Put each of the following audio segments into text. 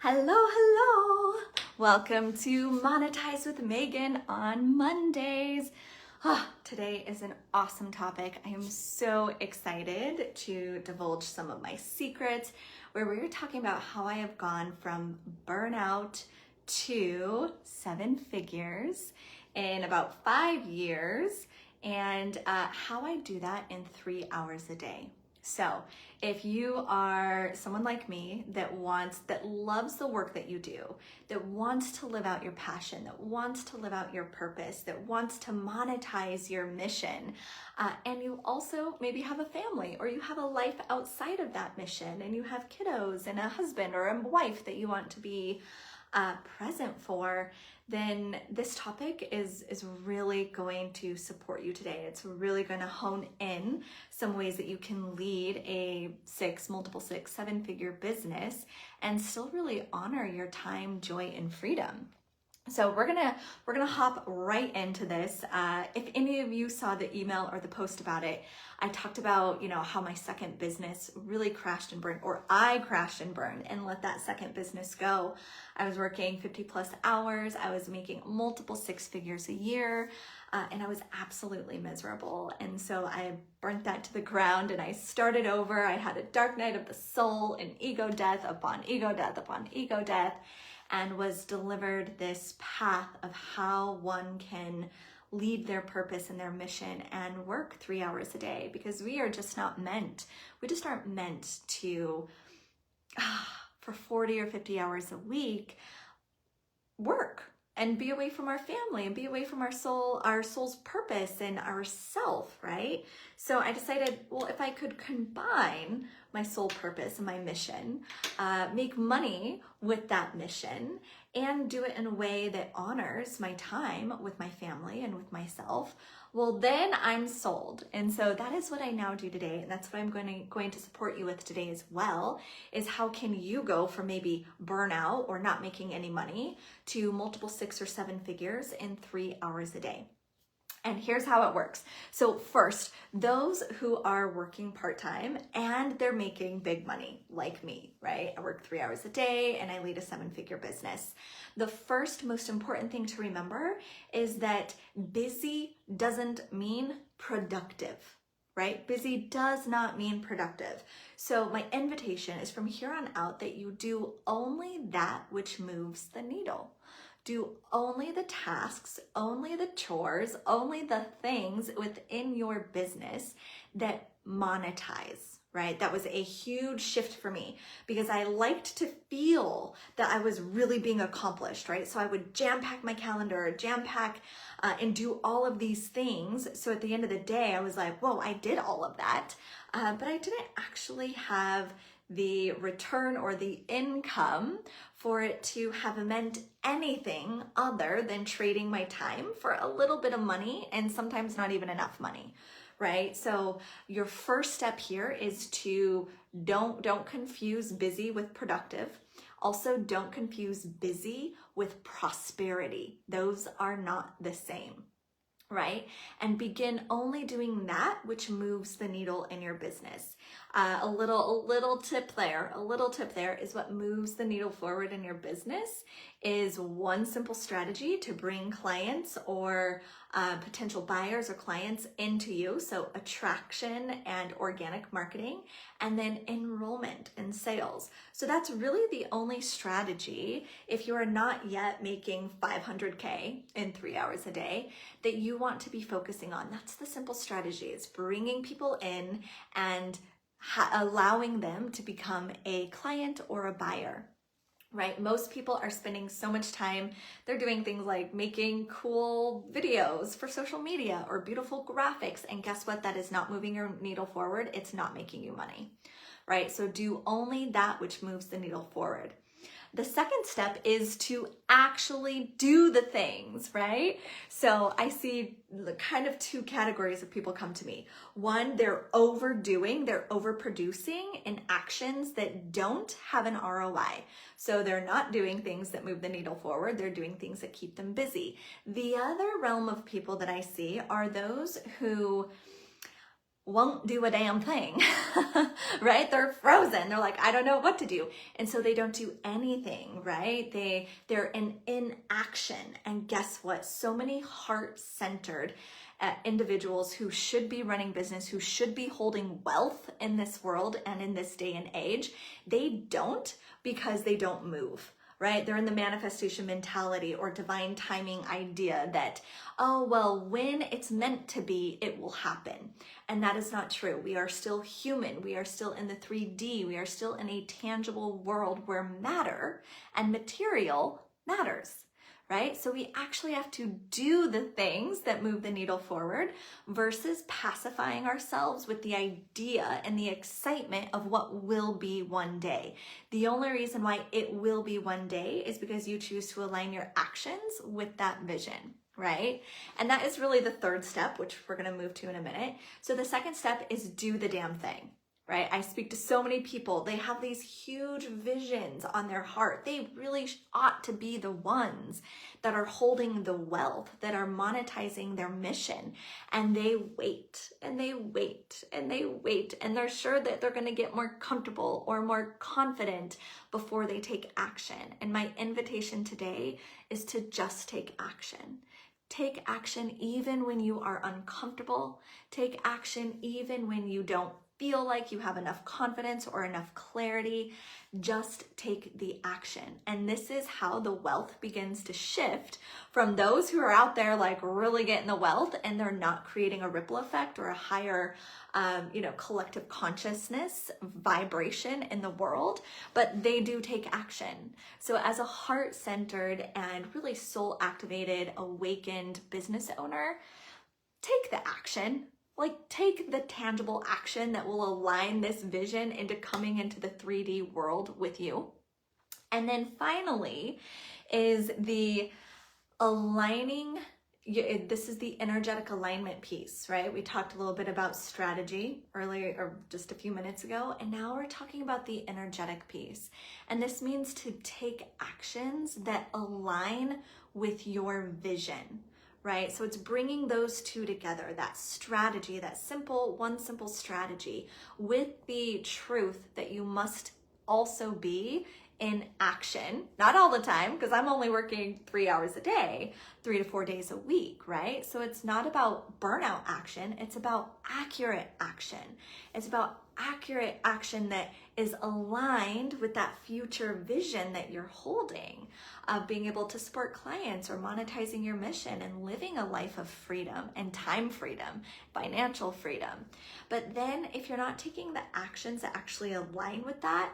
Hello, hello. Welcome to Monetize with Megan on Mondays. Today is an awesome topic. I am so excited to divulge some of my secrets where we're talking about how I have gone from burnout to 7 figures in about 5 years and how I do that in 3 hours a day. So if you are someone like me that loves the work that you do, that wants to live out your passion, that wants to live out your purpose, that wants to monetize your mission, and you also maybe have a family or you have a life outside of that mission and you have kiddos and a husband or a wife that you want to be present for, then this topic is really going to support you today. It's really going to hone in some ways that you can lead a 7-figure business and still really honor your time, joy, and freedom. So we're gonna hop right into this. If any of you saw the email or the post about it, I talked about how my second business really crashed and burned, or I crashed and burned and let that second business go. I was working 50 plus hours. I was making multiple 6 figures a year, and I was absolutely miserable. And so I burnt that to the ground and I started over. I had a dark night of the soul and ego death upon ego death upon ego death, and was delivered this path of how one can lead their purpose and their mission and work 3 hours a day, because we just aren't meant to, for 40 or 50 hours a week, work and be away from our family and be away from our soul's purpose and our self, right? So I decided, well, if I could combine my soul purpose and my mission, make money with that mission, and do it in a way that honors my time with my family and with myself, well, then I'm sold. And so that is what I now do today. And that's what I'm going to support you with today as well, is how can you go from maybe burnout or not making any money to multiple 6 or 7 figures in 3 hours a day. And here's how it works. So first, those who are working part-time and they're making big money, like me, right? I work 3 hours a day and I lead a 7-figure business. The first most important thing to remember is that busy doesn't mean productive, right? Busy does not mean productive. So my invitation is from here on out that you do only that which moves the needle. Do only the tasks, only the chores, only the things within your business that monetize, right? That was a huge shift for me because I liked to feel that I was really being accomplished, right? So I would jam pack my calendar, and do all of these things. So at the end of the day, I was like, whoa, I did all of that. But I didn't actually have the return or the income for it to have meant anything other than trading my time for a little bit of money, and sometimes not even enough money, right? So your first step here is to don't confuse busy with productive. Also, don't confuse busy with prosperity. Those are not the same, right? And begin only doing that which moves the needle in your business. A little tip there is what moves the needle forward in your business is one simple strategy to bring clients or potential buyers or clients into you. So attraction and organic marketing, and then enrollment and sales. So that's really the only strategy, if you are not yet making 500K in 3 hours a day, that you want to be focusing on. That's the simple strategy. It's bringing people in and allowing them to become a client or a buyer, right? Most people are spending so much time, they're doing things like making cool videos for social media or beautiful graphics. And guess what? That is not moving your needle forward. It's not making you money, right? So do only that which moves the needle forward. The second step is to actually do the things, right? So I see kind of 2 categories of people come to me. One, they're overproducing in actions that don't have an ROI. So they're not doing things that move the needle forward. They're doing things that keep them busy. The other realm of people that I see are those who won't do a damn thing, right? They're frozen. They're like, I don't know what to do. And so they don't do anything, right? They're in inaction. And guess what? So many heart-centered individuals who should be running business, who should be holding wealth in this world and in this day and age, they don't because they don't move. Right? They're in the manifestation mentality or divine timing idea that, oh, well, when it's meant to be, it will happen. And that is not true. We are still human. We are still in the 3D. We are still in a tangible world where matter and material matters. Right? So we actually have to do the things that move the needle forward versus pacifying ourselves with the idea and the excitement of what will be one day. The only reason why it will be one day is because you choose to align your actions with that vision, right? And that is really the third step, which we're going to move to in a minute. So the second step is do the damn thing. Right? I speak to so many people. They have these huge visions on their heart. They really ought to be the ones that are holding the wealth, that are monetizing their mission. And they wait and they wait and they wait. And they're sure that they're going to get more comfortable or more confident before they take action. And my invitation today is to just take action. Take action even when you are uncomfortable. Take action even when you don't feel like you have enough confidence or enough clarity. Just take the action. And this is how the wealth begins to shift from those who are out there like really getting the wealth and they're not creating a ripple effect or a higher collective consciousness vibration in the world, but they do take action. So as a heart-centered and really soul-activated, awakened business owner, take the action. Like, take the tangible action that will align this vision into coming into the 3D world with you. And then finally is the aligning. This is the energetic alignment piece, right? We talked a little bit about strategy earlier, or just a few minutes ago, and now we're talking about the energetic piece. And this means to take actions that align with your vision. Right? So it's bringing those two together, that strategy, that one simple strategy with the truth that you must also be in action, not all the time, because I'm only working 3 hours a day, 3 to 4 days a week, right? So it's not about burnout action. It's about accurate action. It's about accurate action that is aligned with that future vision that you're holding of being able to support clients or monetizing your mission and living a life of freedom and time freedom, financial freedom. But then if you're not taking the actions that actually align with that,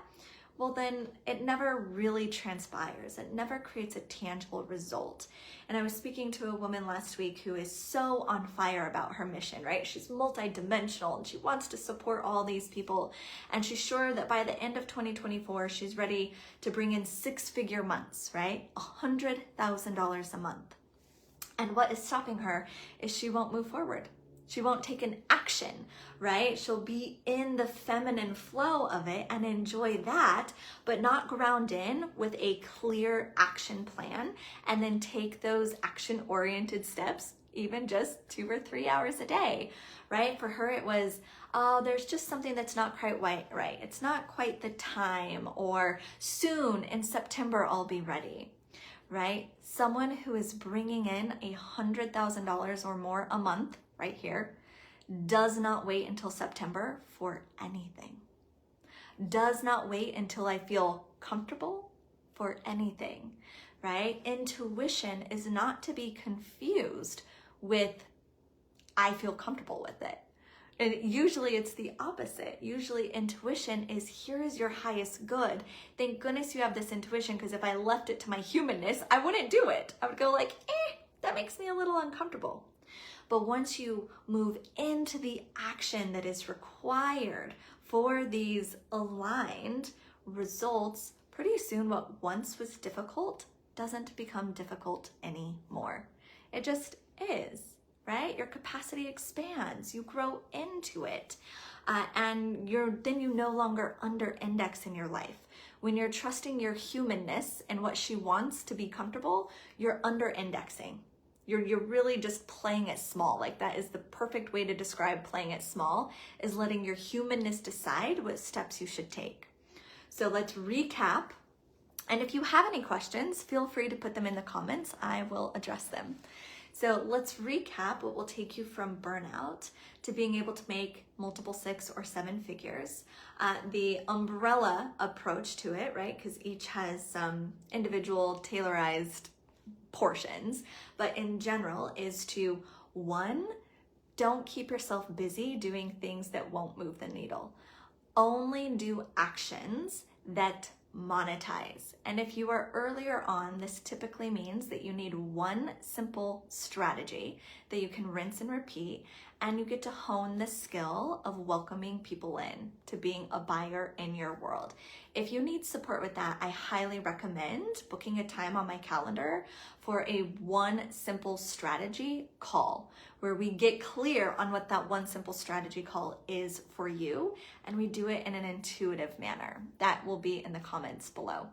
well, then it never really transpires. It never creates a tangible result. And I was speaking to a woman last week who is so on fire about her mission, right? She's multidimensional and she wants to support all these people. And she's sure that by the end of 2024, she's ready to bring in 6-figure months, right? $100,000 a month. And what is stopping her is she won't move forward. She won't take an action, right? She'll be in the feminine flow of it and enjoy that, but not ground in with a clear action plan and then take those action-oriented steps, even just 2 or 3 hours a day, right? For her, it was, oh, there's just something that's not quite right. It's not quite the time, or soon in September, I'll be ready. Right? Someone who is bringing in $100,000 or more a month right here does not wait until September for anything. Does not wait until I feel comfortable for anything, right? Intuition is not to be confused with I feel comfortable with it. And usually it's the opposite. Usually intuition is, here is your highest good. Thank goodness you have this intuition, because if I left it to my humanness, I wouldn't do it. I would go like, that makes me a little uncomfortable. But once you move into the action that is required for these aligned results, pretty soon what once was difficult doesn't become difficult anymore. It just is. Right? Your capacity expands, you grow into it, and then you no longer under-index in your life. When you're trusting your humanness and what she wants to be comfortable, you're under-indexing. You're really just playing it small. Like that is the perfect way to describe playing it small, is letting your humanness decide what steps you should take. So let's recap. And if you have any questions, feel free to put them in the comments. I will address them. So let's recap what will take you from burnout to being able to make multiple 6 or 7 figures. The umbrella approach to it, right? Because each has some individual tailorized portions, but in general is to, 1, don't keep yourself busy doing things that won't move the needle. Only do actions that monetize. And if you are earlier on, this typically means that you need one simple strategy that you can rinse and repeat, and you get to hone the skill of welcoming people in to being a buyer in your world. If you need support with that, I highly recommend booking a time on my calendar for a one simple strategy call, where we get clear on what that one simple strategy call is for you, and we do it in an intuitive manner. That will be in the comments below.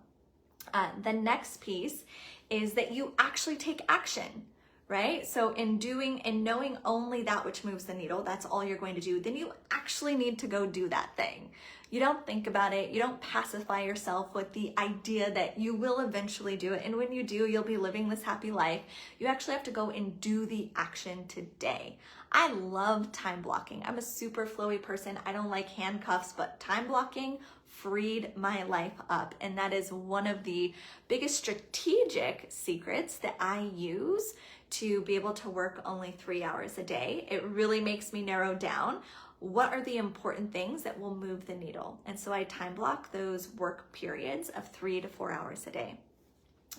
The next piece is that you actually take action, right? So in knowing only that which moves the needle, that's all you're going to do, then you actually need to go do that thing. You don't think about it. You don't pacify yourself with the idea that you will eventually do it. And when you do, you'll be living this happy life. You actually have to go and do the action today. I love time blocking. I'm a super flowy person. I don't like handcuffs, but time blocking freed my life up. And that is one of the biggest strategic secrets that I use to be able to work only 3 hours a day. It really makes me narrow down what are the important things that will move the needle. And so I time block those work periods of 3 to 4 hours a day.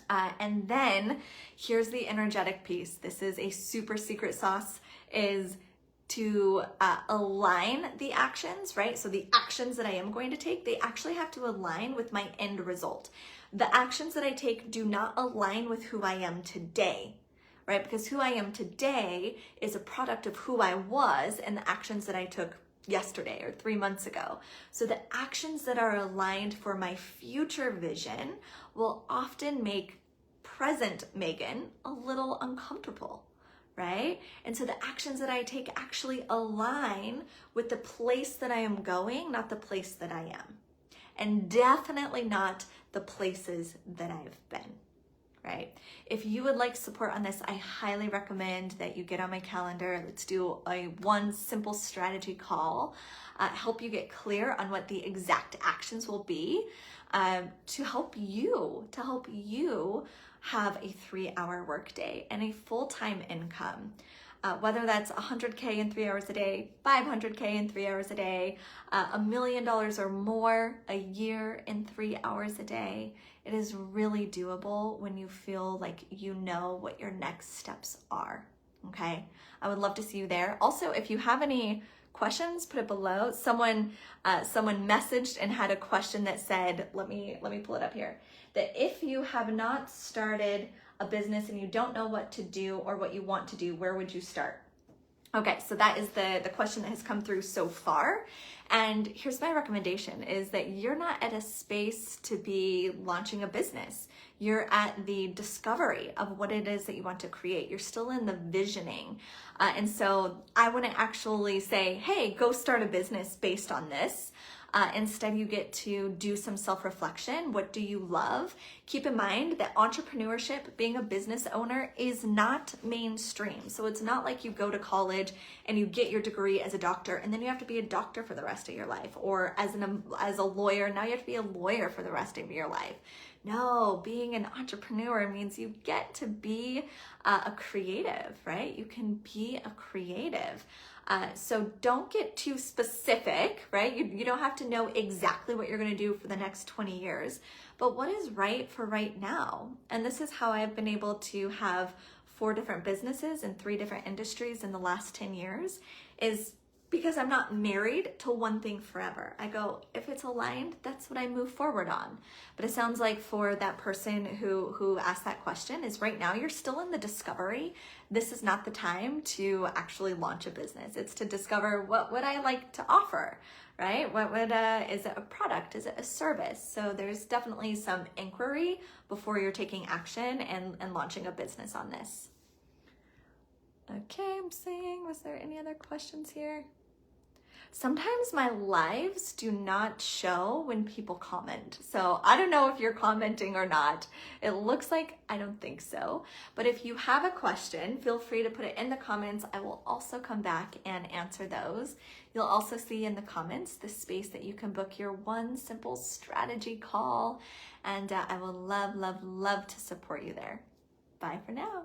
And then here's the energetic piece. This is a super secret sauce, is to align the actions, right? So the actions that I am going to take, they actually have to align with my end result. The actions that I take do not align with who I am today, right? Because who I am today is a product of who I was and the actions that I took yesterday or 3 months ago. So the actions that are aligned for my future vision will often make present Megan a little uncomfortable, right? And so the actions that I take actually align with the place that I am going, not the place that I am. And definitely not the places that I've been. Right? If you would like support on this, I highly recommend that you get on my calendar. Let's do a one simple strategy call, help you get clear on what the exact actions will be, to help you have a 3-hour workday and a full-time income. Whether that's $100K in 3 hours a day, $500K in 3 hours a day, $1 million or more a year in 3 hours a day. It is really doable when you feel like you know what your next steps are, okay? I would love to see you there. Also, if you have any questions, put it below. Someone messaged and had a question that said, let me pull it up here, that if you have not started a business and you don't know what to do or what you want to do, where would you start? Okay, so that is the question that has come through so far. And here's my recommendation, is that you're not at a space to be launching a business. You're at the discovery of what it is that you want to create. You're still in the visioning. And so I wouldn't actually say, hey, go start a business based on this. Instead, you get to do some self-reflection. What do you love? Keep in mind that entrepreneurship, being a business owner, is not mainstream. So it's not like you go to college and you get your degree as a doctor and then you have to be a doctor for the rest of your life, or as a lawyer, now you have to be a lawyer for the rest of your life. No, being an entrepreneur means you get to be a creative, right? You can be a creative. So don't get too specific, right? You don't have to know exactly what you're going to do for the next 20 years, but what is right for right now? And this is how I've been able to have 4 different businesses in 3 different industries in the last 10 years, is because I'm not married to one thing forever. I go, if it's aligned, that's what I move forward on. But it sounds like for that person who asked that question, is right now you're still in the discovery. This is not the time to actually launch a business. It's to discover what would I like to offer, right? Is it a product? Is it a service? So there's definitely some inquiry before you're taking action and launching a business on this. Okay, I'm seeing, was there any other questions here? Sometimes my lives do not show when people comment. So I don't know if you're commenting or not. It looks like I don't think so. But if you have a question, feel free to put it in the comments. I will also come back and answer those. You'll also see in the comments the space that you can book your one simple strategy call. And I will love, love, love to support you there. Bye for now.